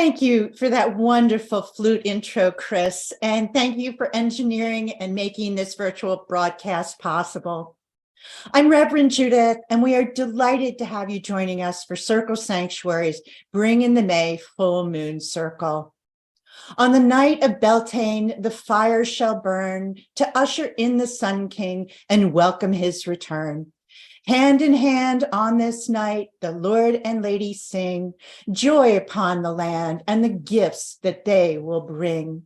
Thank you for that wonderful flute intro, Chris, and thank you for engineering and making this virtual broadcast possible. I'm Reverend Judith, and we are delighted to have you joining us for Circle Sanctuary's Bring in the May Full Moon Circle. On the night of Beltane, the fire shall burn to usher in the Sun King and welcome his return. Hand in hand on this night, the Lord and Lady sing joy upon the land and the gifts that they will bring.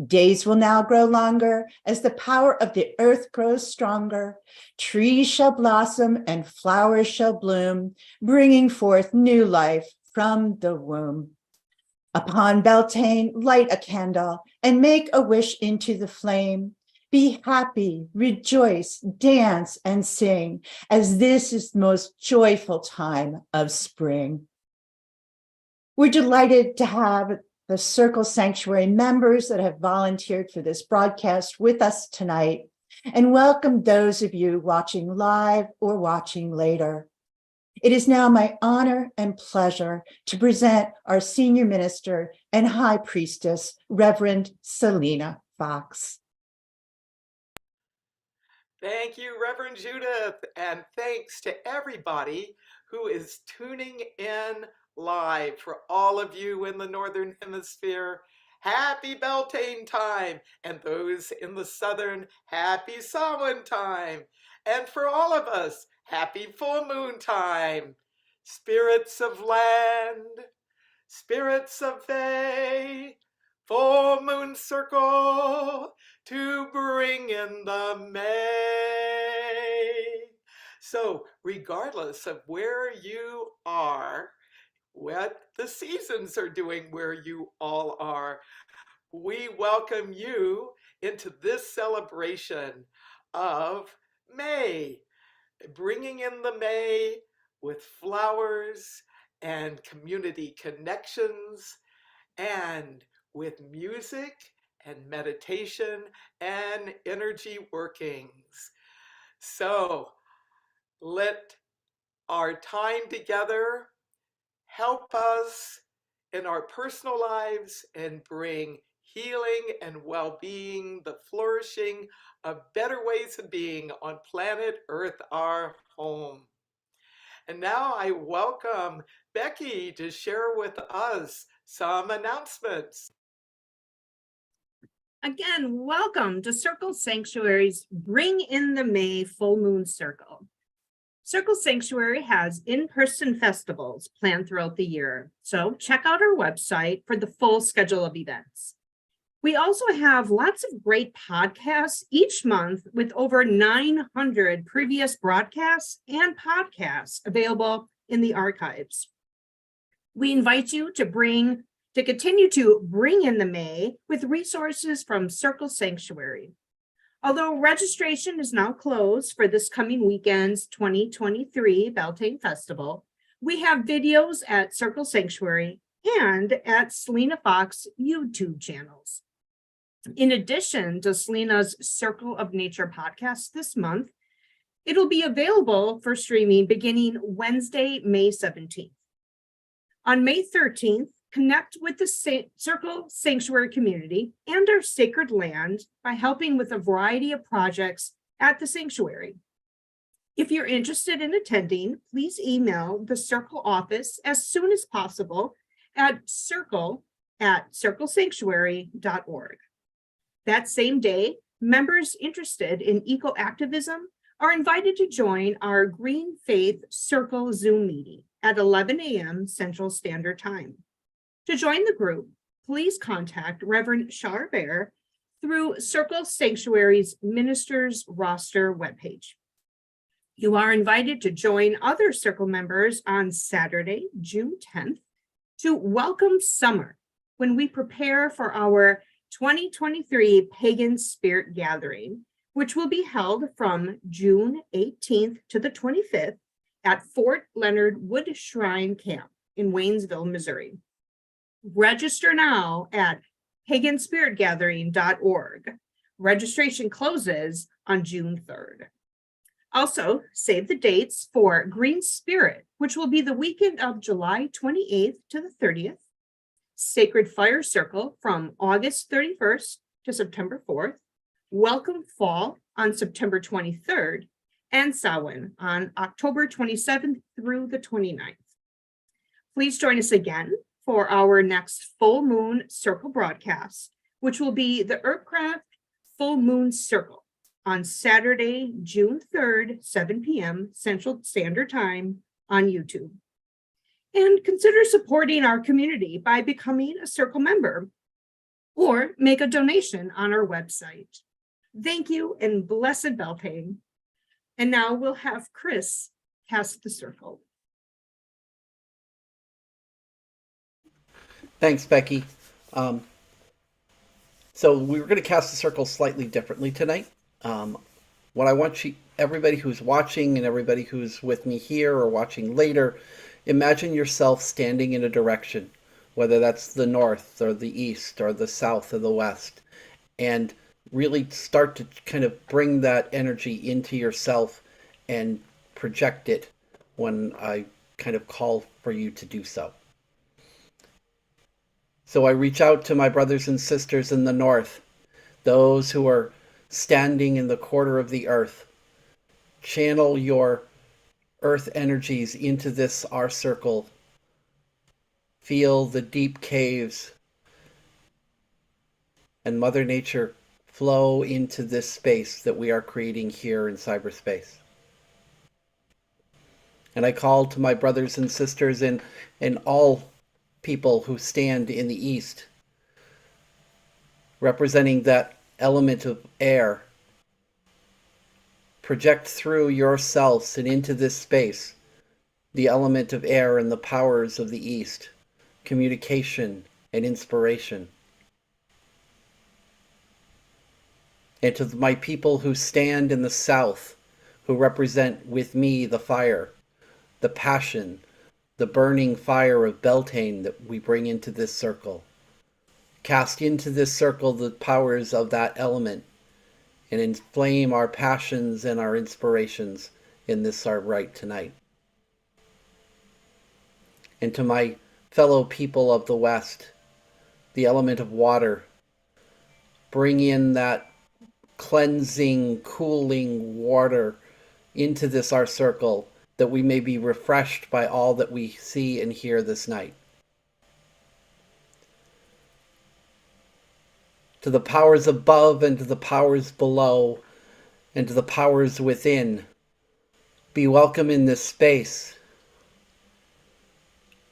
Days will now grow longer as the power of the earth grows stronger. Trees shall blossom and flowers shall bloom, bringing forth new life from the womb. Upon Beltane, light a candle and make a wish into the flame. Be happy, rejoice, dance, and sing, as this is the most joyful time of spring. We're delighted to have the Circle Sanctuary members that have volunteered for this broadcast with us tonight, and welcome those of you watching live or watching later. It is now my honor and pleasure to present our senior minister and high priestess, Reverend Selena Fox. Thank you, Reverend Judith, and thanks to everybody who is tuning in live. For all of you in the Northern Hemisphere, happy Beltane time, and those in the Southern, happy Samhain time. And for all of us, happy full moon time. Spirits of land, spirits of day, full moon circle to bring in the May. So regardless of where you are, what the seasons are doing where you all are, we welcome you into this celebration of May, bringing in the May with flowers and community connections and with music and meditation and energy workings. So let our time together help us in our personal lives and bring healing and well-being, the flourishing of better ways of being on planet Earth, our home. And now I welcome Becky to share with us some announcements. Again, welcome to Circle Sanctuary's Bring in the May Full Moon Circle. Circle Sanctuary has in-person festivals planned throughout the year, so check out our website for the full schedule of events. We also have lots of great podcasts each month with over 900 previous broadcasts and podcasts available in the archives. We invite you to continue to bring in the May with resources from Circle Sanctuary. Although registration is now closed for this coming weekend's 2023 Beltane Festival, we have videos at Circle Sanctuary and at Selena Fox YouTube channels. In addition to Selena's Circle of Nature podcast this month, it'll be available for streaming beginning Wednesday, May 17th. On May 13th, connect with the Circle Sanctuary community and our sacred land by helping with a variety of projects at the sanctuary. If you're interested in attending, please email the Circle office as soon as possible at circle@circlesanctuary.org. That same day, members interested in eco-activism are invited to join our Green Faith Circle Zoom meeting at 11 a.m. Central Standard Time. To join the group, please contact Reverend Charbert through Circle Sanctuary's Ministers Roster webpage. You are invited to join other Circle members on Saturday, June 10th, to welcome summer when we prepare for our 2023 Pagan Spirit Gathering, which will be held from June 18th to the 25th at Fort Leonard Wood Shrine Camp in Waynesville, Missouri. Register now at paganspiritgathering.org. Registration closes on June 3rd. Also, save the dates for Green Spirit, which will be the weekend of July 28th to the 30th, Sacred Fire Circle from August 31st to September 4th, Welcome Fall on September 23rd, and Samhain on October 27th through the 29th. Please join us again for our next full moon circle broadcast, which will be the Earthcraft Full Moon Circle on Saturday, June 3rd, 7 p.m. Central Standard Time on YouTube. And consider supporting our community by becoming a circle member or make a donation on our website. Thank you and blessed Beltane. And now we'll have Chris cast the circle. Thanks, Becky. So we were going to cast the circle slightly differently tonight. What I want everybody who's watching and everybody who's with me here or watching later, imagine yourself standing in a direction, whether that's the north or the east or the south or the west, and really start to kind of bring that energy into yourself and project it when I kind of call for you to do so. So I reach out to my brothers and sisters in the north, those who are standing in the quarter of the earth. Channel your earth energies into this, our circle. Feel the deep caves and Mother Nature flow into this space that we are creating here in cyberspace. And I call to my brothers and sisters and all people who stand in the east, representing that element of air. Project through yourselves and into this space the element of air and the powers of the east, communication and inspiration. And to my people who stand in the south, who represent with me the fire, the passion, the burning fire of Beltane that we bring into this circle. Cast into this circle the powers of that element and inflame our passions and our inspirations in this our rite tonight. And to my fellow people of the West, the element of water, bring in that cleansing, cooling water into this our circle, that we may be refreshed by all that we see and hear this night. To the powers above and to the powers below and to the powers within, be welcome in this space.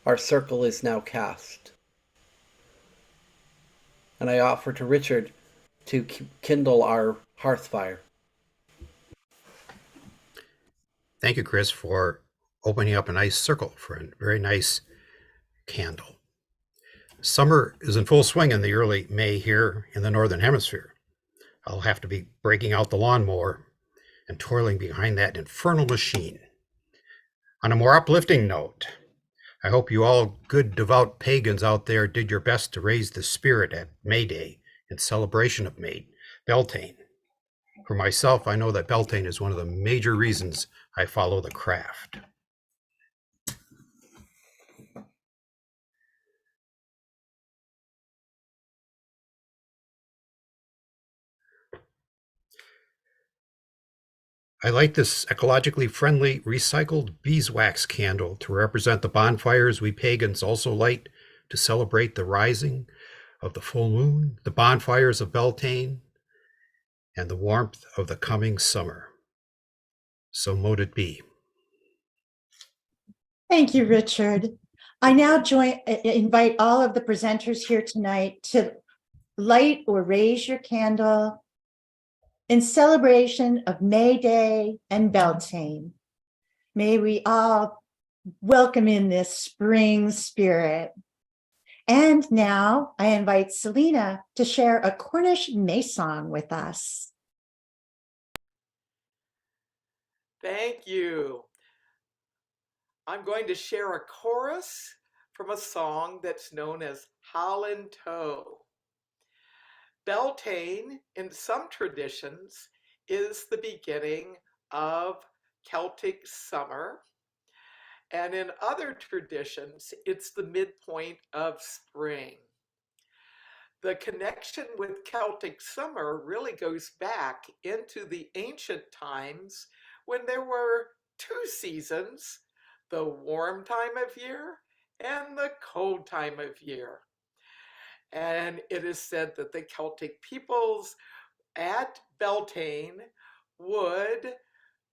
Our circle is now cast. And I offer to Richard to kindle our hearth fire. Thank you, Chris, for opening up a nice circle for a very nice candle. Summer is in full swing in the early May here in the Northern Hemisphere. I'll have to be breaking out the lawnmower and toiling behind that infernal machine. On a more uplifting note, I hope you all good devout pagans out there did your best to raise the spirit at May Day in celebration of Beltane. For myself, I know that Beltane is one of the major reasons I follow the craft. I light this ecologically friendly recycled beeswax candle to represent the bonfires we pagans also light to celebrate the rising of the full moon, the bonfires of Beltane, and the warmth of the coming summer. So mote it be. Thank you, Richard. I now invite all of the presenters here tonight to light or raise your candle in celebration of May Day and Beltane. May we all welcome in this spring spirit. And now I invite Selena to share a Cornish May song with us. Thank you. I'm going to share a chorus from a song that's known as Howlin' Toe. Beltane, in some traditions, is the beginning of Celtic summer, And in other traditions, it's the midpoint of spring. The connection with Celtic summer really goes back into the ancient times when there were two seasons, the warm time of year and the cold time of year. And it is said that the Celtic peoples at Beltane would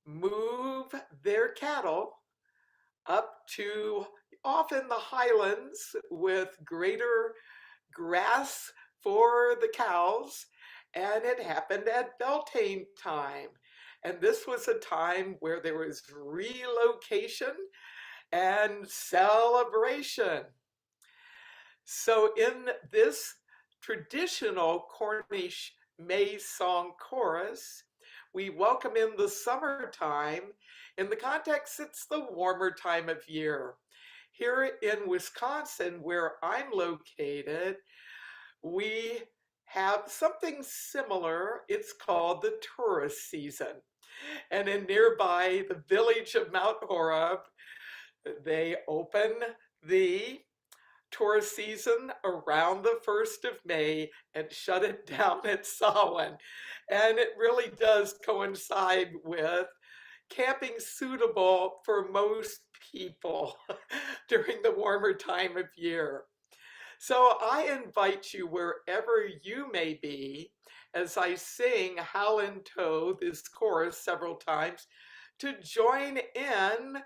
move their cattle up to often the highlands with greater grass for the cows, and it happened at Beltane time. And this was a time where there was relocation and celebration. So in this traditional Cornish May song chorus, we welcome in the summertime. In the context, it's the warmer time of year. Here in Wisconsin, where I'm located, we have something similar. It's called the tourist season. And in nearby the village of Mount Horeb, they open the tourist season around the 1st of May and shut it down at Samhain. And it really does coincide with camping suitable for most people during the warmer time of year. So I invite you wherever you may be, as I sing Howlin' Toe, this chorus several times, to join in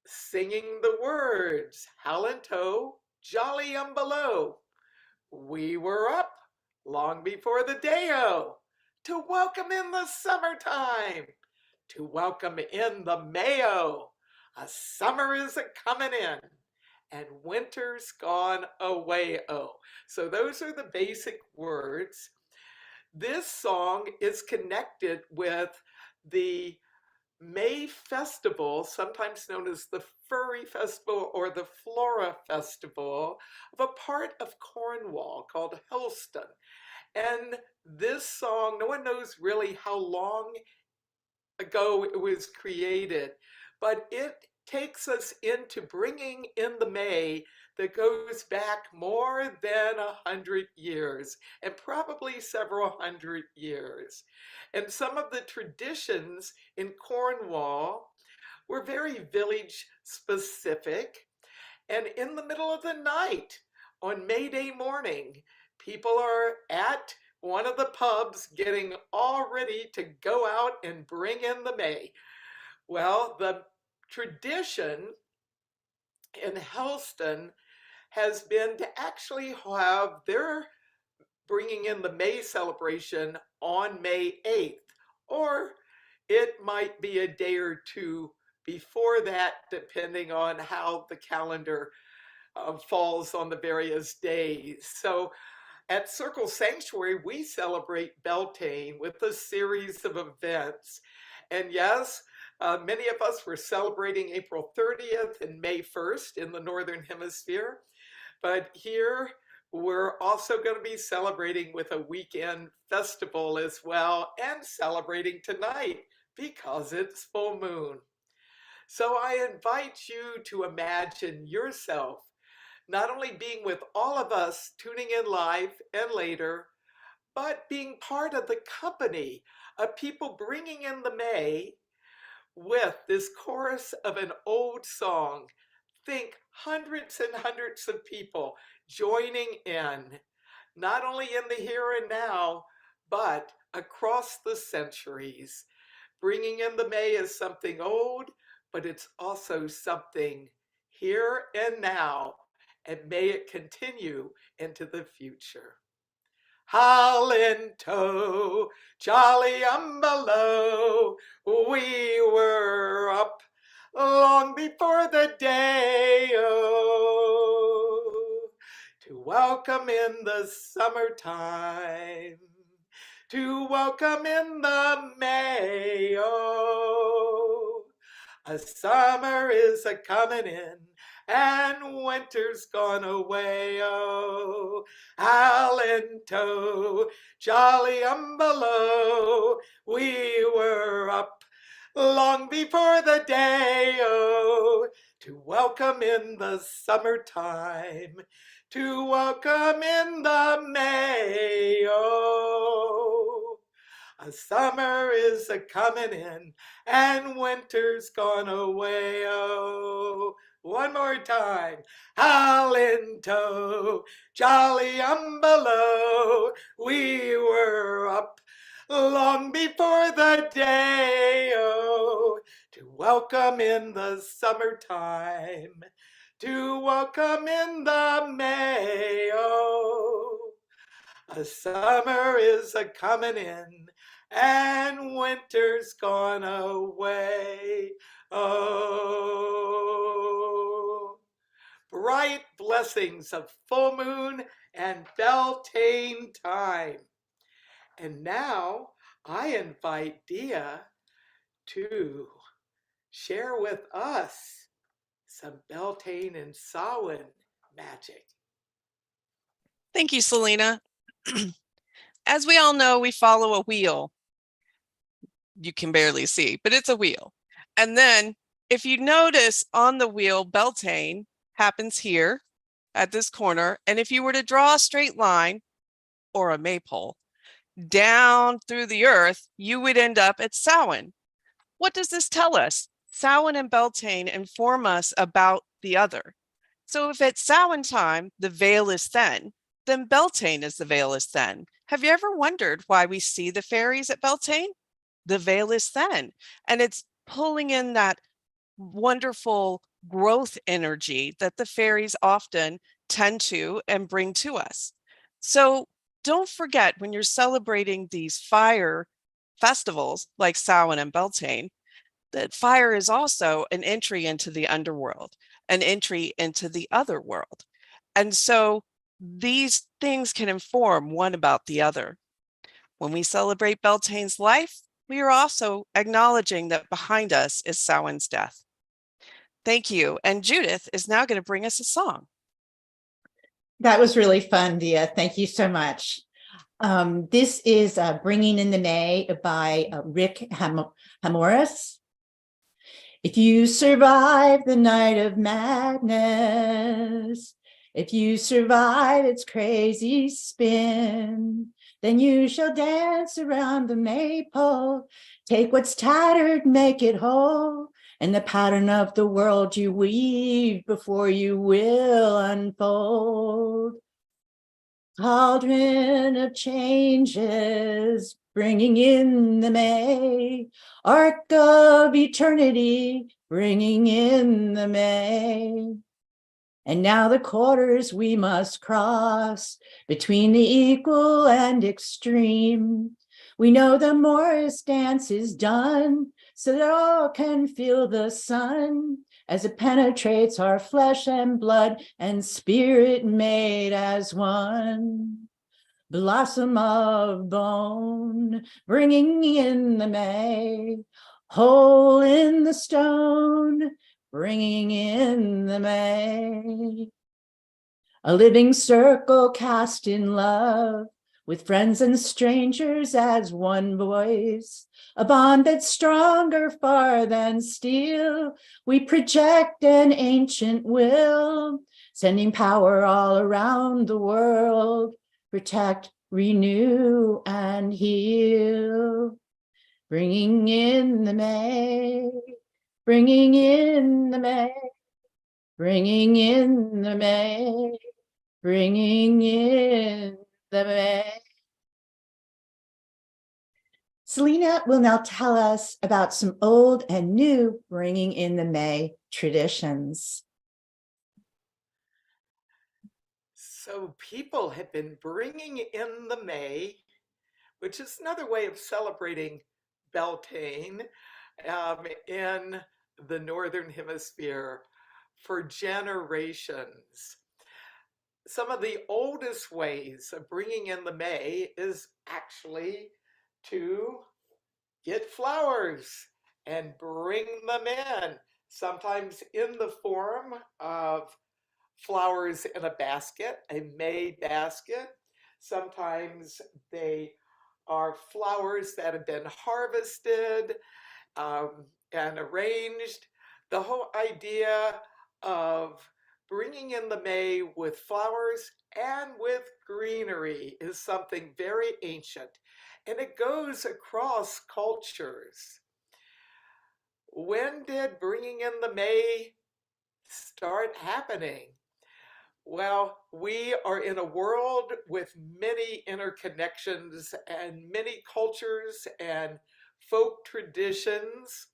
singing the words, Howlin' Toe, jolly below. We were up long before the day-o to welcome in the summertime, to welcome in the Mayo. A summer is a-comin' in, and winter's gone away-o. So those are the basic words. This song is connected with the May festival, sometimes known as the Furry Festival or the Flora Festival, of a part of Cornwall called Helston. And this song, no one knows really how long ago it was created, but it takes us into bringing in the May that goes back more than 100 years, and probably several hundred years. And some of the traditions in Cornwall were very village specific. And in the middle of the night on May Day morning, people are at one of the pubs getting all ready to go out and bring in the May. Well, the tradition in Helston has been to actually have their bringing in the May celebration on May 8th, or it might be a day or two before that, depending on how the calendar falls on the various days. So at Circle Sanctuary, we celebrate Beltane with a series of events. And yes, many of us were celebrating April 30th and May 1st in the Northern Hemisphere. But here, we're also going to be celebrating with a weekend festival as well, and celebrating tonight because it's full moon. So I invite you to imagine yourself not only being with all of us tuning in live and later, but being part of the company of people bringing in the May with this chorus of an old song. Think hundreds and hundreds of people joining in, not only in the here and now, but across the centuries. Bringing in the May is something old, but it's also something here and now, and may it continue into the future. Howlin' Toe, jolly below, we were up long before the day-o to welcome in the summertime, to welcome in the May-o. A summer is a-comin' in, and winter's gone away-o. Howlin' Toe, jolly below, we were up long before the day-o to welcome in the summertime, to welcome in the May. Oh, a summer is a coming in and winter's gone away. Oh, one more time. Halinto, jolly below, we were up long before the day. Oh, to welcome in the summertime, to welcome in the May. Oh, a summer is a coming in and winter's gone away. Oh, bright blessings of full moon and Beltane time. And now I invite Dia to share with us some Beltane and Samhain magic. Thank you, Selena. As we all know, we follow a wheel. You can barely see, but it's a wheel. And then if you notice on the wheel, Beltane happens here at this corner. And if you were to draw a straight line or a maypole down through the earth, you would end up at Samhain. What does this tell us? Samhain and Beltane inform us about the other. So if at Samhain time, the veil is thin, then Beltane is the veil is thin. Have you ever wondered why we see the fairies at Beltane? The veil is thin, and it's pulling in that wonderful growth energy that the fairies often tend to and bring to us. So don't forget, when you're celebrating these fire festivals like Samhain and Beltane, that fire is also an entry into the underworld, an entry into the other world. And so these things can inform one about the other. When we celebrate Beltane's life, we are also acknowledging that behind us is Samhain's death. Thank you. And Judith is now going to bring us a song. That was really fun, Dia. Thank you so much. This is Bringing in the May by Rick Hamoris. If you survive the night of madness, if you survive its crazy spin, then you shall dance around the maypole. Take what's tattered, make it whole, and the pattern of the world you weave before you will unfold. Cauldron of changes, bringing in the May, arc of eternity, bringing in the May. And now the quarters we must cross between the equal and extreme. We know the Morris dance is done, so that all can feel the sun as it penetrates our flesh and blood and spirit made as one. Blossom of bone, bringing in the May, hole in the stone, bringing in the May. A living circle cast in love, with friends and strangers as one voice, a bond that's stronger far than steel. We project an ancient will, sending power all around the world. Protect, renew, and heal. Bringing in the May, bringing in the May, bringing in the May, bringing in the May. Selena will now tell us about some old and new bringing in the May traditions. So people have been bringing in the May, which is another way of celebrating Beltane in the Northern Hemisphere for generations. Some of the oldest ways of bringing in the May is actually to get flowers and bring them in, sometimes in the form of flowers in a basket, a May basket. Sometimes they are flowers that have been harvested and arranged The whole idea of bringing in the May with flowers and with greenery is something very ancient, and it goes across cultures. When did bringing in the May start happening? Well, we are in a world with many interconnections and many cultures and folk traditions.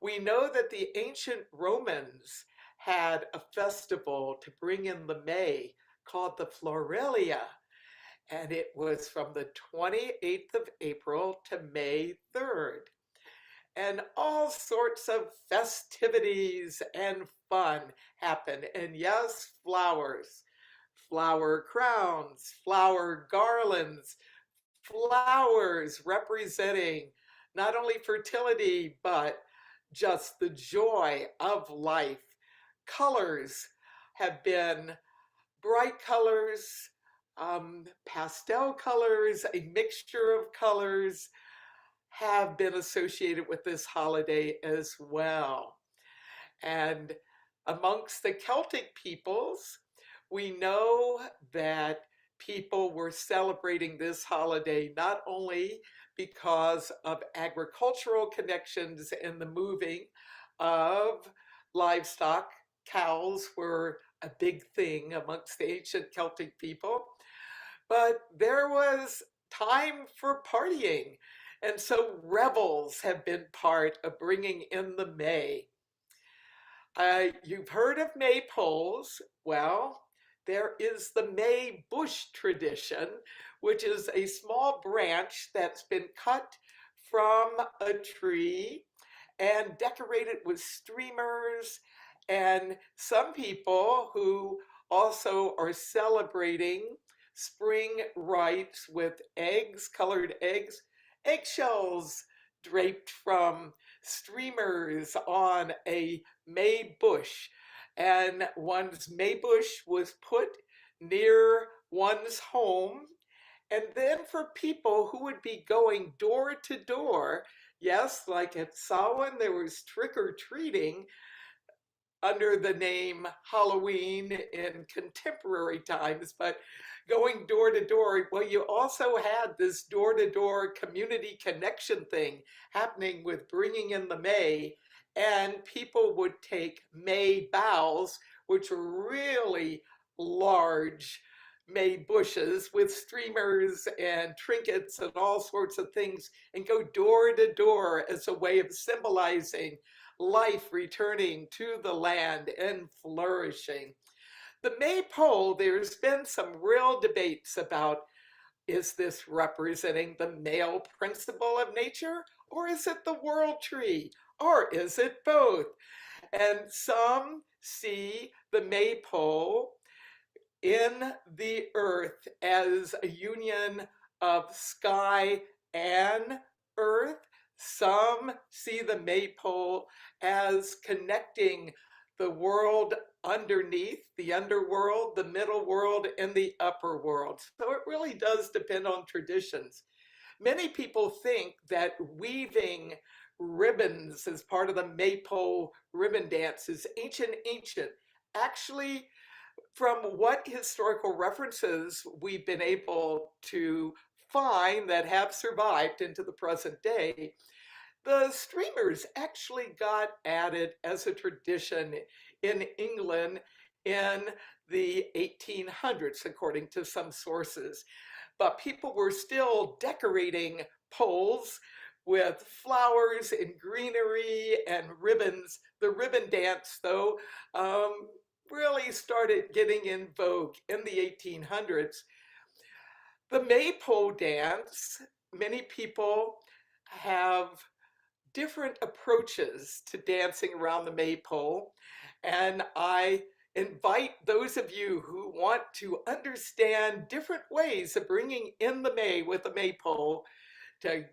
We know that the ancient Romans had a festival to bring in the May called the Floralia, and it was from the 28th of April to May 3rd. And all sorts of festivities and fun happen. And yes, flowers, flower crowns, flower garlands, flowers representing not only fertility, but just the joy of life. Colors have been bright colors, pastel colors, a mixture of colors have been associated with this holiday as well. And amongst the Celtic peoples, we know that people were celebrating this holiday not only because of agricultural connections and the moving of livestock. Cows were a big thing amongst the ancient Celtic people, but there was time for partying. And so revels have been part of bringing in the May. You've heard of maypoles. Well, there is the May bush tradition, which is a small branch that's been cut from a tree and decorated with streamers. And some people who also are celebrating spring rites with eggs, colored eggs, eggshells draped from streamers on a May bush. And one's May bush was put near one's home. And then for people who would be going door to door, yes, like at Samhain, there was trick or treating under the name Halloween in contemporary times, but going door to door, well, you also had this door to door community connection thing happening with bringing in the May, and people would take May boughs, which were really large May bushes with streamers and trinkets and all sorts of things, and go door to door as a way of symbolizing life returning to the land and flourishing. The maypole, there's been some real debates about, is this representing the male principle of nature, or is it the world tree, or is it both? And some see the maypole in the earth as a union of sky and earth. Some see the maypole as connecting the world underneath, the underworld, the middle world, and the upper world. So it really does depend on traditions. Many people think that weaving ribbons as part of the maypole ribbon dance is ancient. Actually, from what historical references we've been able to find that have survived into the present day, the streamers actually got added as a tradition in England in the 1800s, according to some sources. But people were still decorating poles with flowers and greenery and ribbons. The ribbon dance, though, really started getting in vogue in the 1800s. The maypole dance, many people have different approaches to dancing around the maypole, and I invite those of you who want to understand different ways of bringing in the May with the maypole to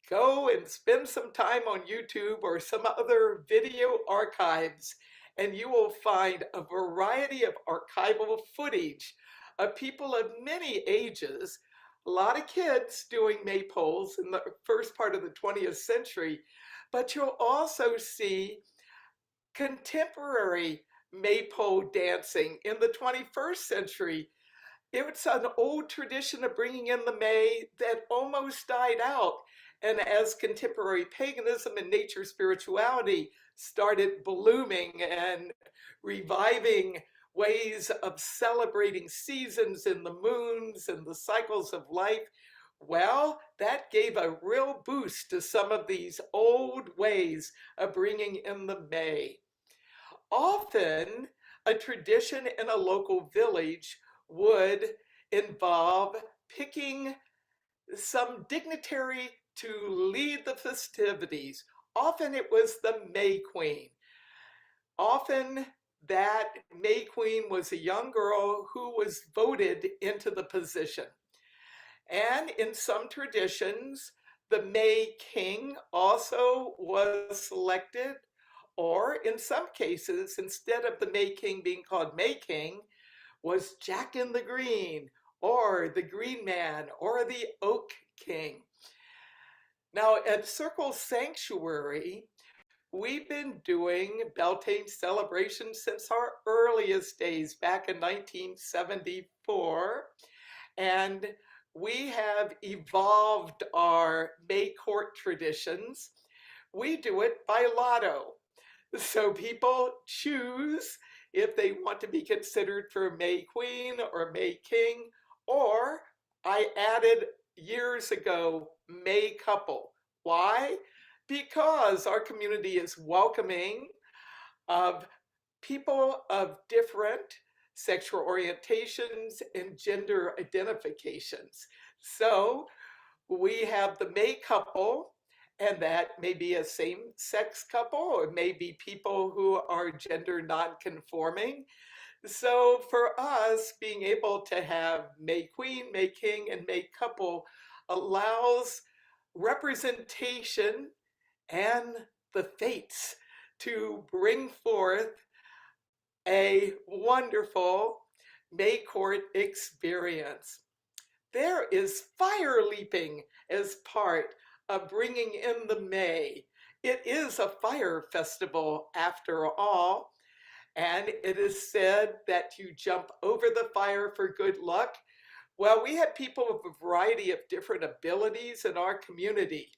go and spend some time on YouTube or some other video archives, and you will find a variety of archival footage of people of many ages, a lot of kids doing maypoles in the first part of the 20th century, but you'll also see Contemporary maypole dancing in the 21st century, it's an old tradition of bringing in the May that almost died out. And as contemporary paganism and nature spirituality started blooming and reviving ways of celebrating seasons and the moons and the cycles of life, well, that gave a real boost to some of these old ways of bringing in the May. Often, a tradition in a local village would involve picking some dignitary to lead the festivities. Often it was the May Queen. Often that May Queen was a young girl who was voted into the position. And in some traditions, the May King also was selected, or in some cases, instead of the May King being called May King, was Jack in the Green, or the Green Man, or the Oak King. Now at Circle Sanctuary, we've been doing Beltane celebrations since our earliest days back in 1974. And we have evolved our May Court traditions. We do it by lotto. So people choose if they want to be considered for May Queen or May King, or I added years ago, May Couple. Why? Because our community is welcoming of people of different sexual orientations and gender identifications. So we have the May Couple, and that may be a same-sex couple, or it may be people who are gender non-conforming. So for us, being able to have May Queen, May King, and May Couple allows representation and the fates to bring forth a wonderful May Court experience. There is fire leaping as part of bringing in the May. It is a fire festival after all, and it is said that you jump over the fire for good luck. Well, we have people of a variety of different abilities in our community.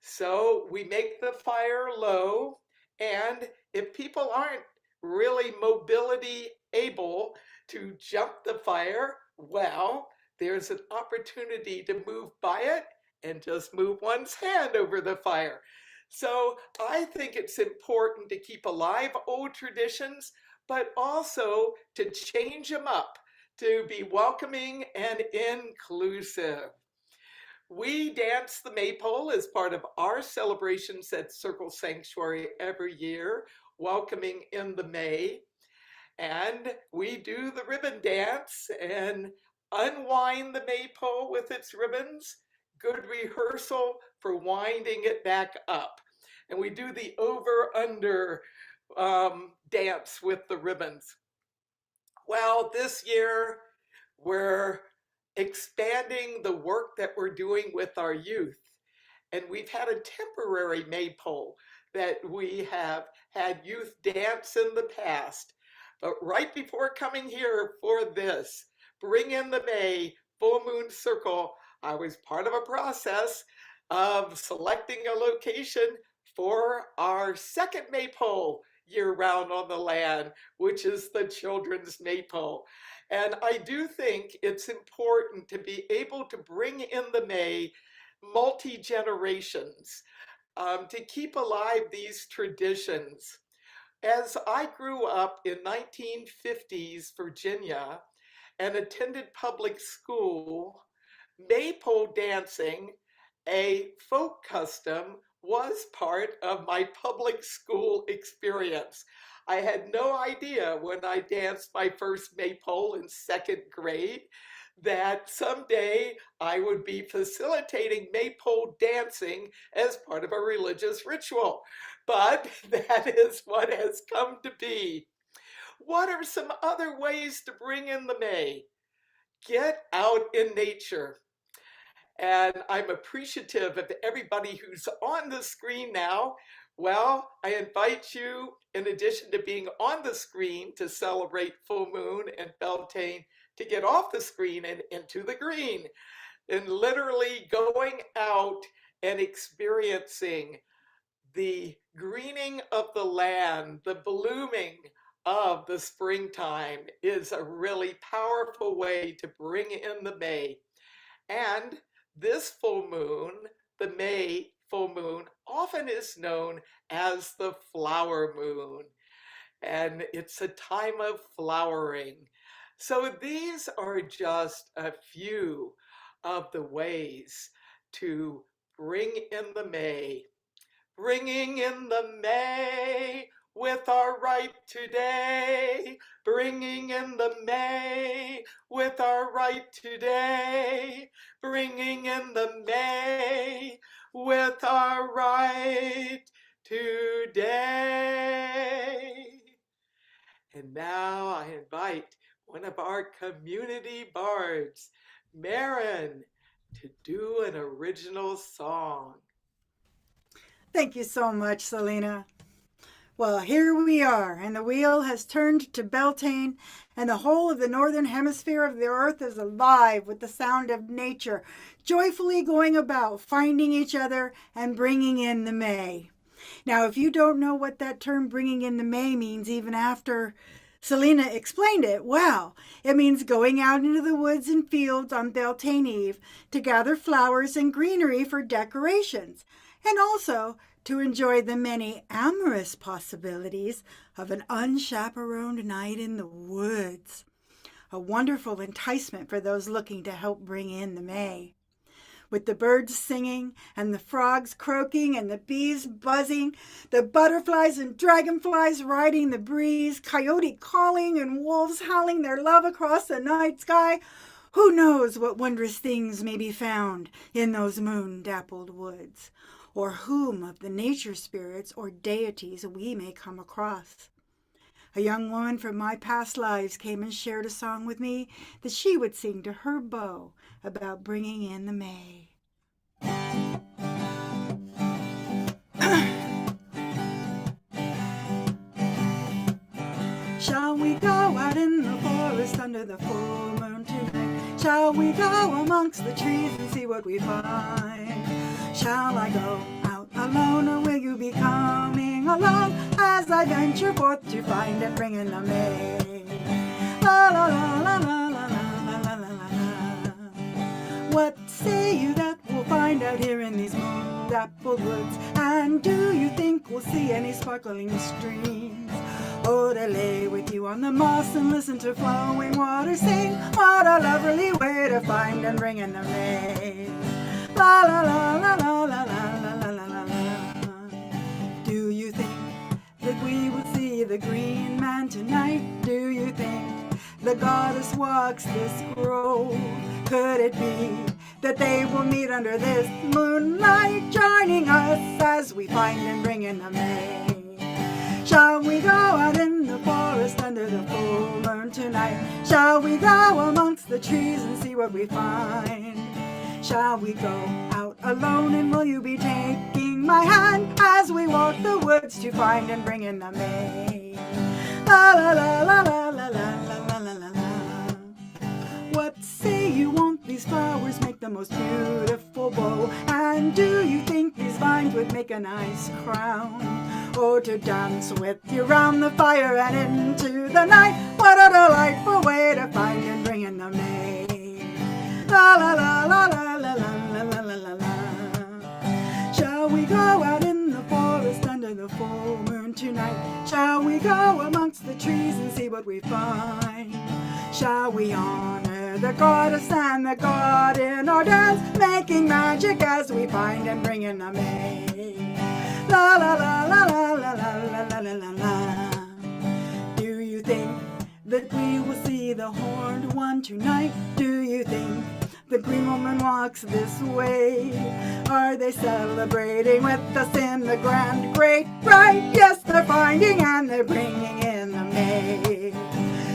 So we make the fire low, and if people aren't really mobility able to jump the fire, well, there's an opportunity to move by it and just move one's hand over the fire. So I think it's important to keep alive old traditions, but also to change them up to be welcoming and inclusive. We dance the maypole as part of our celebrations at Circle Sanctuary every year, welcoming in the May. And we do the ribbon dance and unwind the maypole with its ribbons. Good rehearsal for winding it back up. And we do the over-under dance with the ribbons. Well, this year we're expanding the work that we're doing with our youth. And we've had a temporary maypole that we have had youth dance in the past. But right before coming here for this, Bring in the May Full Moon Circle, I was part of a process of selecting a location for our second maypole year-round on the land, which is the Children's Maypole. And I do think it's important to be able to bring in the May multi-generations to keep alive these traditions. As I grew up in 1950s Virginia and attended public school, maypole dancing, a folk custom, was part of my public school experience. I had no idea when I danced my first maypole in second grade that someday I would be facilitating maypole dancing as part of a religious ritual. But that is what has come to be. What are some other ways to bring in the May? Get out in nature. And I'm appreciative of everybody who's on the screen now. Well, I invite you, in addition to being on the screen to celebrate full moon and Beltane, to get off the screen and into the green, and literally going out and experiencing the greening of the land, the blooming of the springtime is a really powerful way to bring in the May. And this full moon, the May full moon, often is known as the flower moon. And it's a time of flowering. So these are just a few of the ways to bring in the May. Bringing in the May with our right today. Bringing in the May with our right today. Bringing in the May with our right today. And now I invite one of our community bards, Marin, to do an original song. Thank you so much, Selena. Well, here we are, and the wheel has turned to Beltane, and the whole of the northern hemisphere of the earth is alive with the sound of nature, joyfully going about, finding each other and bringing in the May. Now, if you don't know what that term bringing in the May means, even after Selena explained it, well, it means going out into the woods and fields on Beltane Eve to gather flowers and greenery for decorations, and also to enjoy the many amorous possibilities of an unchaperoned night in the woods. A wonderful enticement for those looking to help bring in the May. With the birds singing and the frogs croaking and the bees buzzing, the butterflies and dragonflies riding the breeze, coyote calling and wolves howling their love across the night sky, who knows what wondrous things may be found in those moon-dappled woods, or whom of the nature spirits or deities we may come across. A young woman from my past lives came and shared a song with me that she would sing to her beau about bringing in the May. Shall we go out in the forest under the full moon tonight? Shall we go amongst the trees and see what we find? Shall I go out alone, or will you be coming along as I venture forth to find and bring in the May? La la la la la la la la la la. What say you that we'll find out here in these moon-dappled woods? And do you think we'll see any sparkling streams? Oh, to lay with you on the moss and listen to flowing water sing. What a lovely way to find and bring in the May. La la la la la la la la la la la. Do you think that we will see the green man tonight? Do you think the goddess walks this grove? Could it be that they will meet under this moonlight, joining us as we find and bring in the May? Shall we go out in the forest under the full moon tonight? Shall we go amongst the trees and see what we find? Shall we go out alone, and will you be taking my hand as we walk the woods to find and bring in the May? La la la la la la la la la la la. What say you, won't these flowers make the most beautiful bow? And do you think these vines would make a nice crown? Oh, to dance with you round the fire and into the night, what a delightful way to find and bring in the May. La la la la la la la la la la la. Shall we go out in the forest under the full moon tonight? Shall we go amongst the trees and see what we find? Shall we honor the goddess and the god in our dance, making magic as we find and bring in the May? La la la la la la la la la la la. Do you think that we will see the horned one tonight? Do you think the green woman walks this way? Are they celebrating with us in the grand great rite? Yes, they're finding and they're bringing in the May.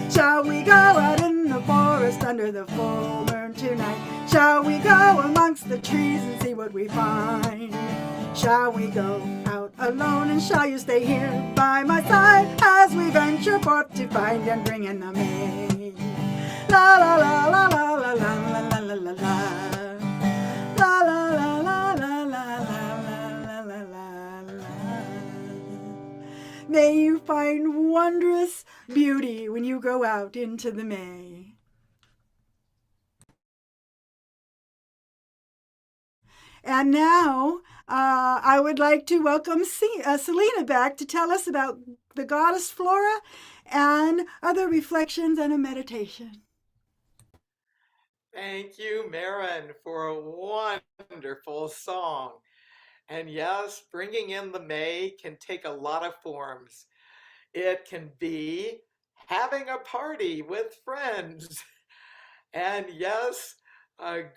Shall we go out in the forest under the full moon tonight? Shall we go amongst the trees and see what we find? Shall we go out alone, and shall you stay here by my side as we venture forth to find and bring in the May? La la la la la la la la la la la. La la la la la la la la la la. May you find wondrous beauty when you go out into the May. And now I would like to welcome Selena back to tell us about the goddess Flora and other reflections and a meditation. Thank you, Maren, for a wonderful song. And yes, bringing in the May can take a lot of forms. It can be having a party with friends. And yes,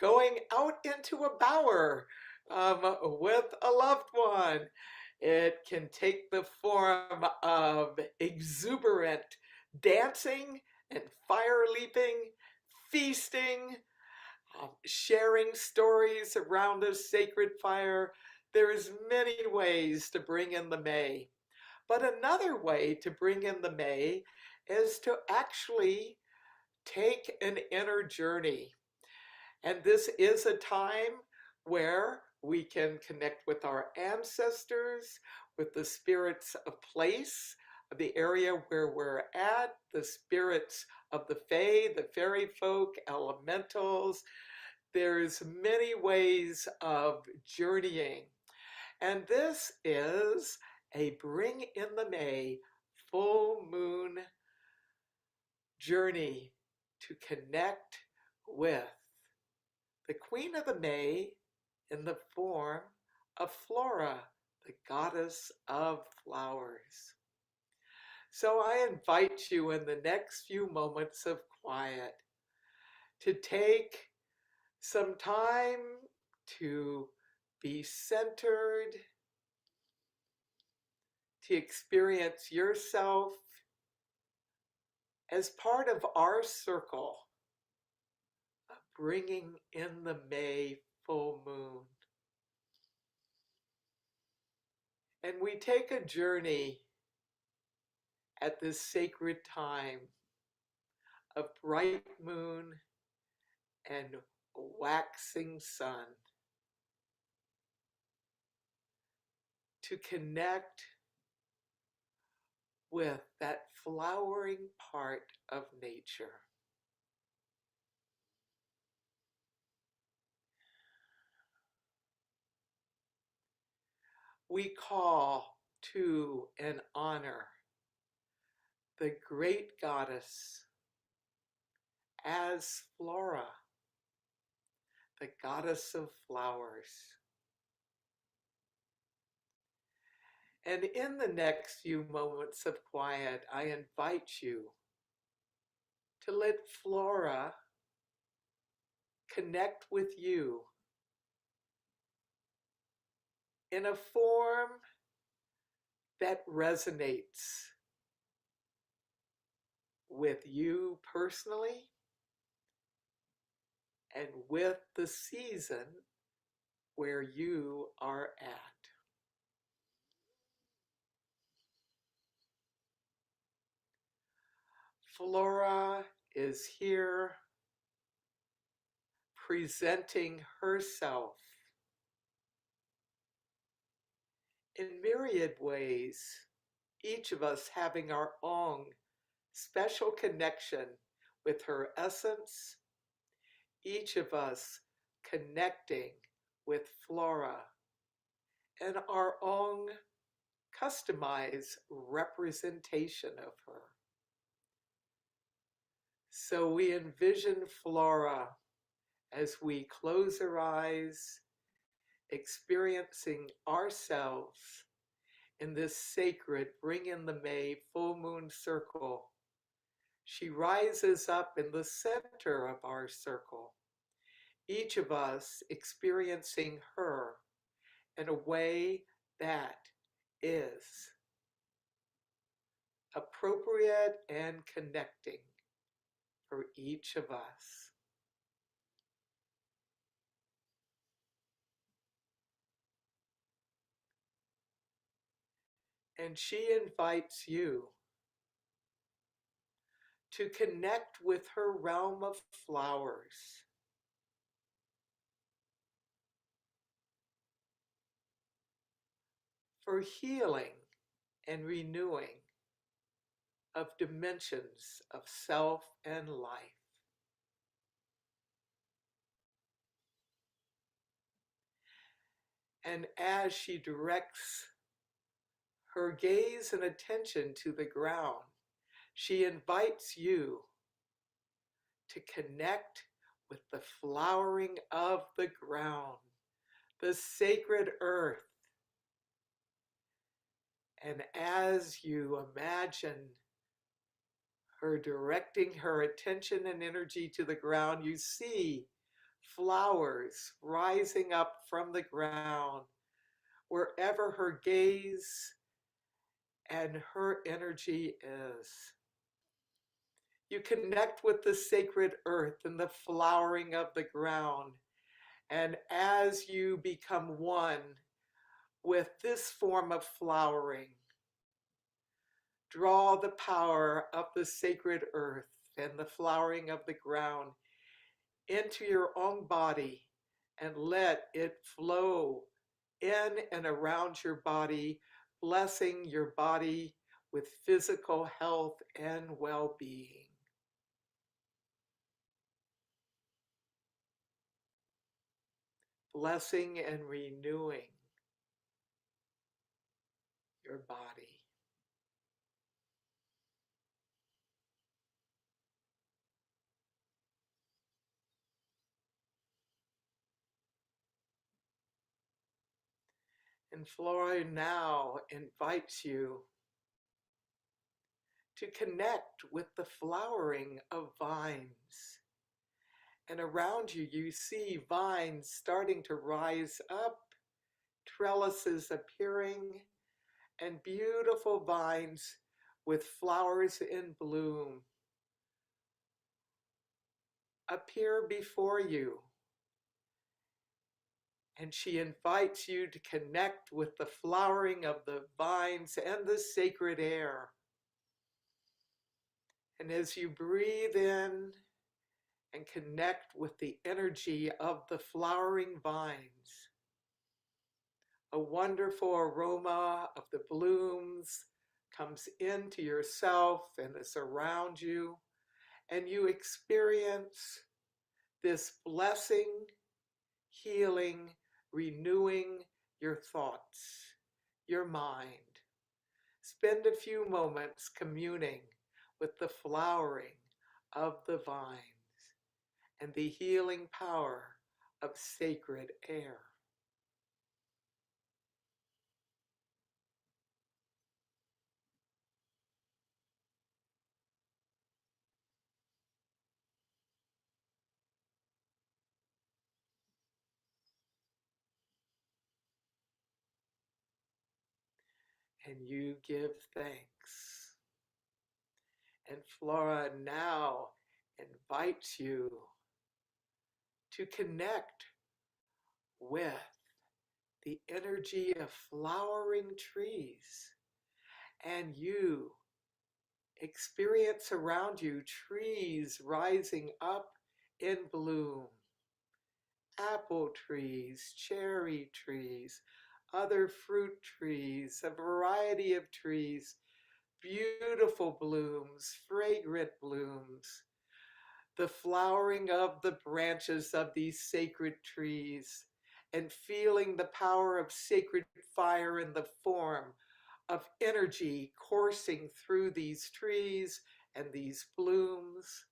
going out into a bower with a loved one. It can take the form of exuberant dancing and fire leaping, feasting, sharing stories around a sacred fire. There's many ways to bring in the May. But another way to bring in the May is to actually take an inner journey. And this is a time where we can connect with our ancestors, with the spirits of place, of the area where we're at, the spirits of the fae, the fairy folk, elementals. There's many ways of journeying. And this is a Bring in the May full moon journey to connect with the Queen of the May in the form of Flora, the goddess of flowers. So I invite you in the next few moments of quiet to take some time to be centered, to experience yourself as part of our circle of bringing in the May full moon. And we take a journey at this sacred time of bright moon and waxing sun to connect with that flowering part of nature. We call to and honor the great goddess as Flora, the goddess of flowers. And in the next few moments of quiet, I invite you to let Flora connect with you in a form that resonates with you personally and with the season where you are at. Flora is here presenting herself in myriad ways, each of us having our own special connection with her essence, each of us connecting with Flora and our own customized representation of her. So we envision Flora as we close our eyes, experiencing ourselves in this sacred Bring in the May full moon circle. She rises up in the center of our circle, each of us experiencing her in a way that is appropriate and connecting for each of us. And she invites you to connect with her realm of flowers. For healing and renewing of dimensions of self and life. And as she directs her gaze and attention to the ground, she invites you to connect with the flowering of the ground, the sacred earth. And as you imagine her directing her attention and energy to the ground, you see flowers rising up from the ground wherever her gaze and her energy is. You connect with the sacred earth and the flowering of the ground. And as you become one with this form of flowering, draw the power of the sacred earth and the flowering of the ground into your own body and let it flow in and around your body, blessing your body with physical health and well-being. Blessing and renewing your body. And Flora now invites you to connect with the flowering of vines. And around you, you see vines starting to rise up, trellises appearing, and beautiful vines with flowers in bloom appear before you. And she invites you to connect with the flowering of the vines and the sacred air. And as you breathe in and connect with the energy of the flowering vines, a wonderful aroma of the blooms comes into yourself and is around you, and you experience this blessing, healing, renewing your thoughts, your mind. Spend a few moments communing with the flowering of the vines and the healing power of sacred air. And you give thanks. And Flora now invites you to connect with the energy of flowering trees. And you experience around you trees rising up in bloom. Apple trees, cherry trees, other fruit trees, a variety of trees, beautiful blooms, fragrant blooms, the flowering of the branches of these sacred trees, and feeling the power of sacred fire in the form of energy coursing through these trees and these blooms,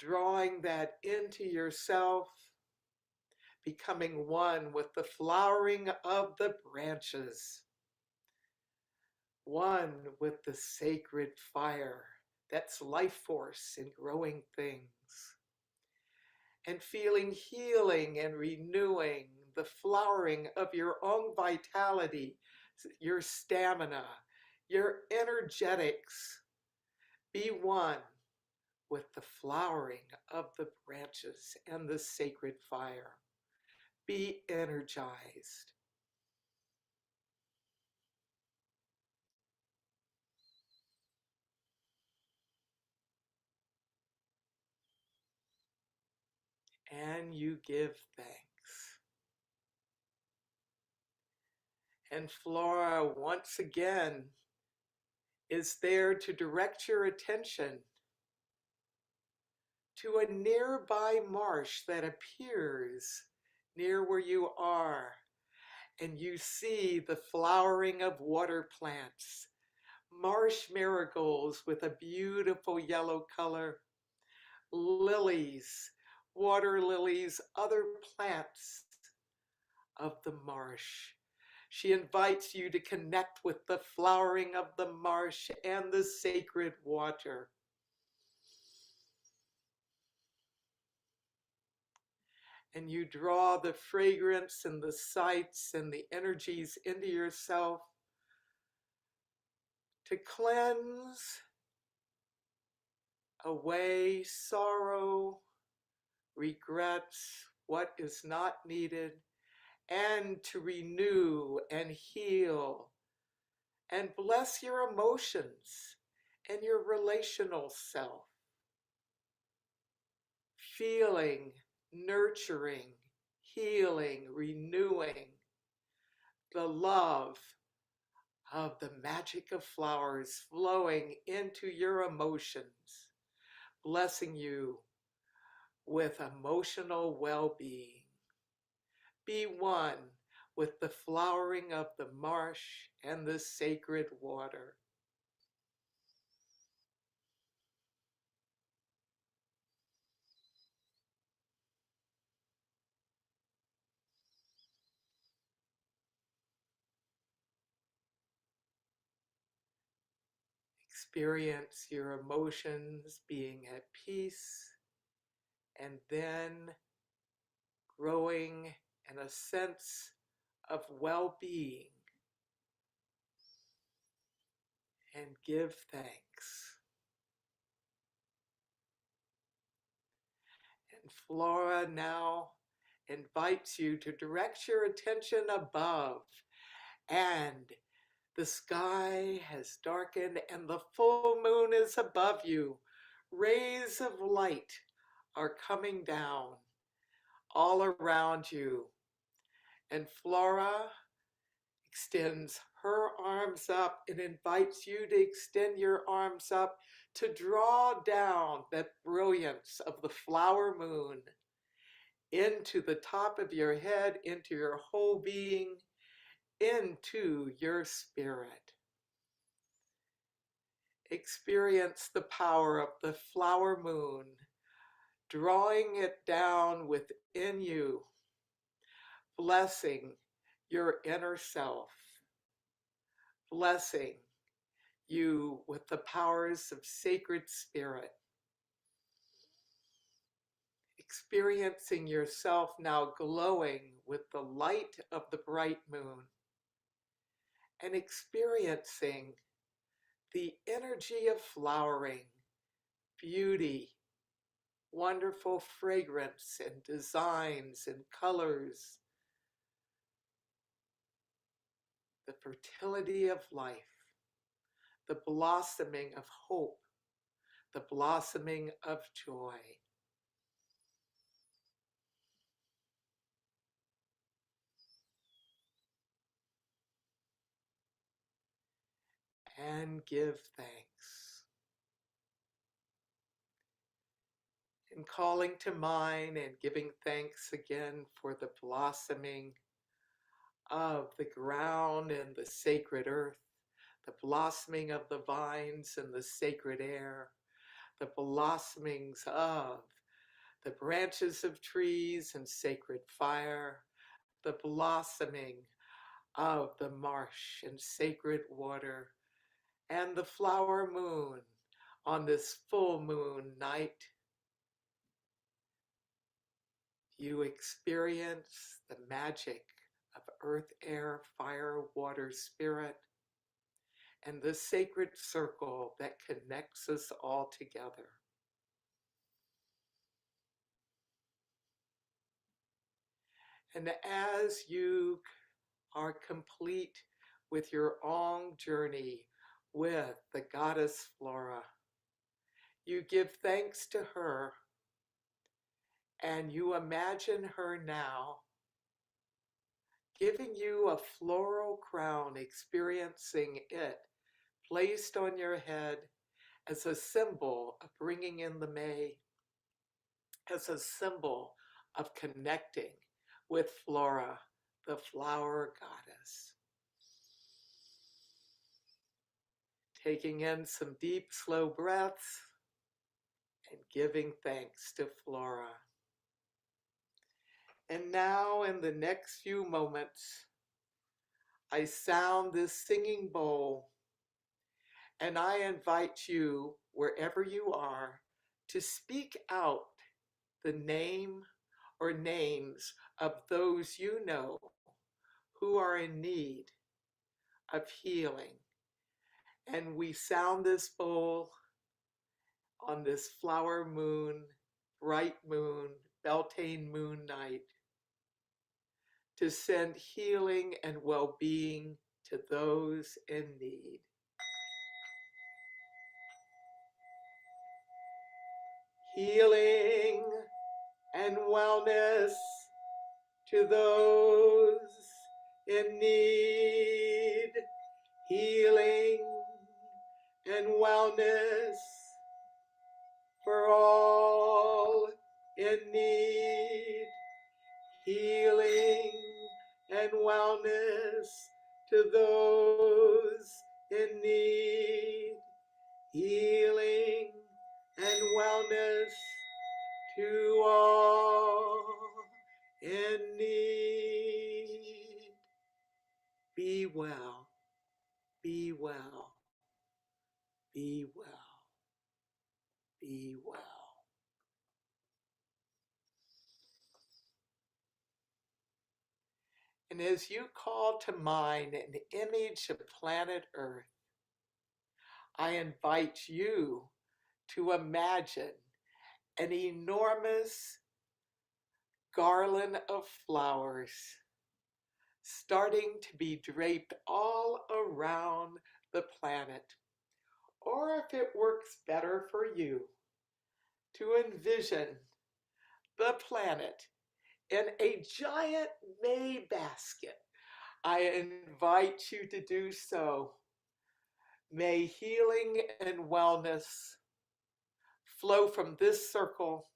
drawing that into yourself, becoming one with the flowering of the branches, one with the sacred fire that's life force in growing things, and feeling healing and renewing the flowering of your own vitality, your stamina, your energetics. Be one with the flowering of the branches and the sacred fire. Be energized. and you give thanks. And Flora, once again, is there to direct your attention to a nearby marsh that appears near where you are. And you see the flowering of water plants, marsh marigolds with a beautiful yellow color, lilies, water lilies, other plants of the marsh. She invites you to connect with the flowering of the marsh and the sacred water. And you draw the fragrance and the sights and the energies into yourself to cleanse away sorrow, regrets, what is not needed, and to renew and heal and bless your emotions and your relational self. Feeling, nurturing, healing, renewing the love of the magic of flowers flowing into your emotions, blessing you with emotional well-being. Be one with the flowering of the marsh and the sacred water. Experience your emotions being at peace and then growing in a sense of well-being, and give thanks. And Flora now invites you to direct your attention above, and the sky has darkened and the full moon is above you. Rays of light are coming down all around you. And Flora extends her arms up and invites you to extend your arms up to draw down that brilliance of the flower moon into the top of your head, into your whole being, into your spirit. Experience the power of the flower moon, drawing it down within you, blessing your inner self, blessing you with the powers of sacred spirit. Experiencing yourself now glowing with the light of the bright moon, and experiencing the energy of flowering, beauty, wonderful fragrance and designs and colors, the fertility of life, the blossoming of hope, the blossoming of joy. And give thanks. And calling to mind and giving thanks again for the blossoming of the ground and the sacred earth, the blossoming of the vines and the sacred air, the blossomings of the branches of trees and sacred fire, the blossoming of the marsh and sacred water, and the flower moon on this full moon night. You experience the magic of earth, air, fire, water, spirit, and the sacred circle that connects us all together. And as you are complete with your own journey with the goddess Flora, you give thanks to her and you imagine her now giving you a floral crown, experiencing it placed on your head as a symbol of bringing in the May, as a symbol of connecting with Flora, the flower goddess. Taking in some deep, slow breaths and giving thanks to Flora. And now, in the next few moments, I sound this singing bowl, and I invite you, wherever you are, to speak out the name or names of those you know who are in need of healing. And we sound this bowl on this flower moon, bright moon, Beltane moon night, to send healing and well-being to those in need. Healing and wellness to those in need. Healing and wellness for all in need. Healing and wellness to those in need. Healing and wellness to all in need. Be well, be well, be well, be well. And as you call to mind an image of planet Earth, I invite you to imagine an enormous garland of flowers starting to be draped all around the planet. Or if it works better for you, to envision the planet in a giant May basket, I invite you to do so. May healing and wellness flow from this circle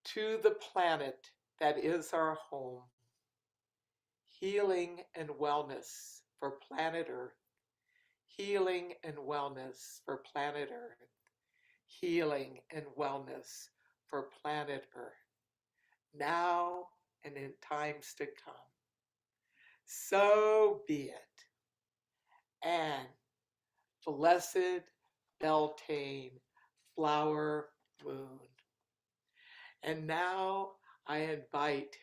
to the planet that is our home. Healing and wellness for planet Earth. Healing and wellness for planet Earth. Healing and wellness for planet Earth, now and in times to come. So be it. And blessed Beltane flower moon. And now I invite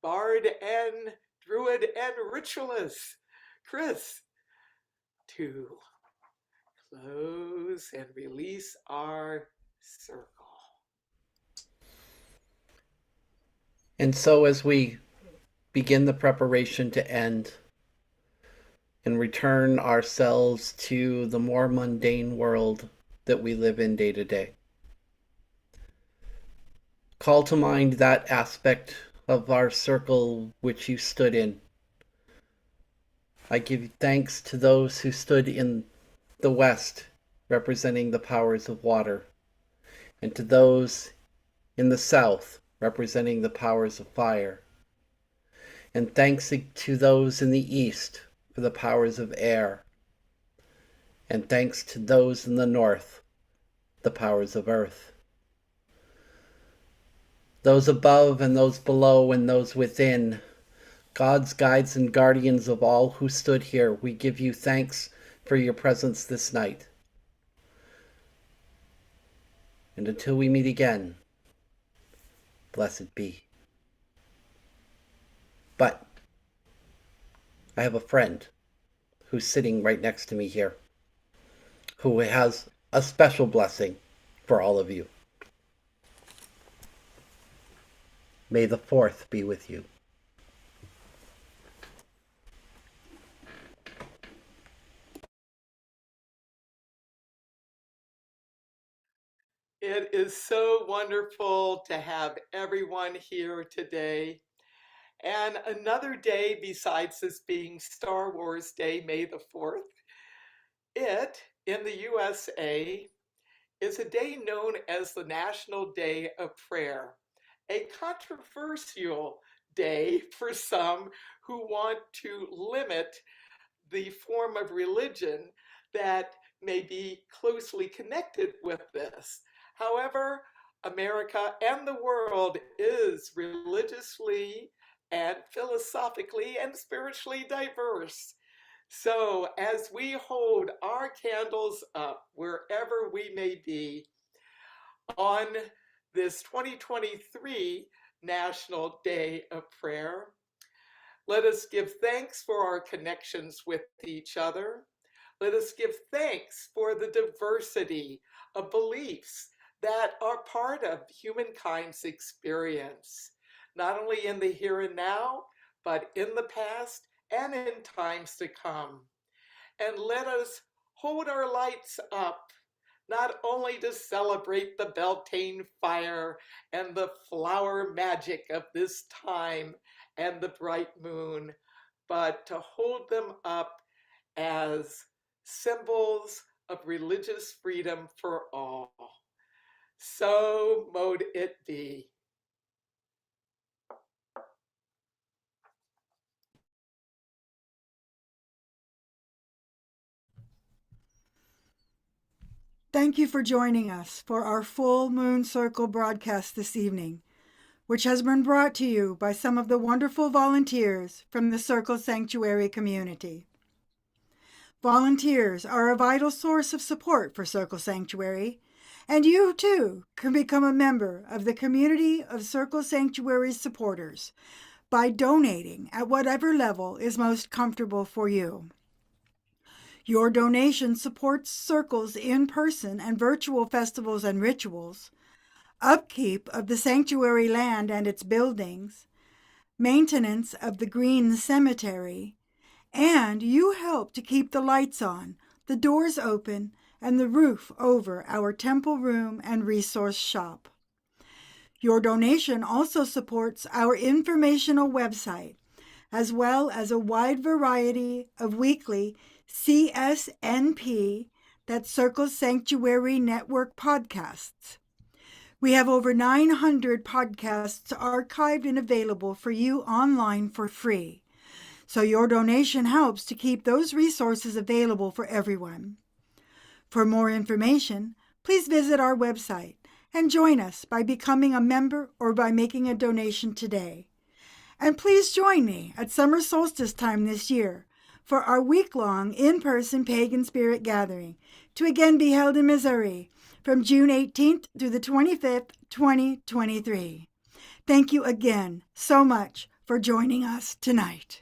Bard and Druid and Ritualist Chris to close and release our circle. And so as we begin the preparation to end and return ourselves to the more mundane world that we live in day to day, call to mind that aspect of our circle which you stood in. I give thanks to those who stood in the west, representing the powers of water, and to those in the south, representing the powers of fire. And thanks to those in the east for the powers of air. And thanks to those in the north, the powers of earth. Those above and those below and those within, God's guides and guardians of all who stood here, we give you thanks for your presence this night. And until we meet again, blessed be. But I have a friend who's sitting right next to me here, who has a special blessing for all of you. May the 4th be with you. It is is so wonderful to have everyone here today. And another day besides this being Star Wars Day, May the 4th, it, in the USA, is a day known as the National Day of Prayer, a controversial day for some who want to limit the form of religion that may be closely connected with this. However, America and the world is religiously and philosophically and spiritually diverse. So as we hold our candles up wherever we may be on this 2023 National Day of Prayer, let us give thanks for our connections with each other. Let us give thanks for the diversity of beliefs that are part of humankind's experience, not only in the here and now, but in the past and in times to come. And let us hold our lights up, not only to celebrate the Beltane fire and the flower magic of this time and the bright moon, but to hold them up as symbols of religious freedom for all. So mote it be. Thank you for joining us for our Full Moon Circle broadcast this evening, which has been brought to you by some of the wonderful volunteers from the Circle Sanctuary community. Volunteers are a vital source of support for Circle Sanctuary, and you too can become a member of the community of Circle Sanctuary supporters by donating at whatever level is most comfortable for you. Your donation supports Circle's in-person and virtual festivals and rituals, upkeep of the sanctuary land and its buildings, maintenance of the Green Cemetery, and you help to keep the lights on, the doors open, and the roof over our temple room and resource shop. Your donation also supports our informational website, as well as a wide variety of weekly CSNP, that's Circle Sanctuary Network podcasts. We have over 900 podcasts archived and available for you online for free. So your donation helps to keep those resources available for everyone. For more information, please visit our website and join us by becoming a member or by making a donation today. And please join me at summer solstice time this year for our week-long in-person Pagan Spirit Gathering, to again be held in Missouri from June 18th through the 25th, 2023. Thank you again so much for joining us tonight.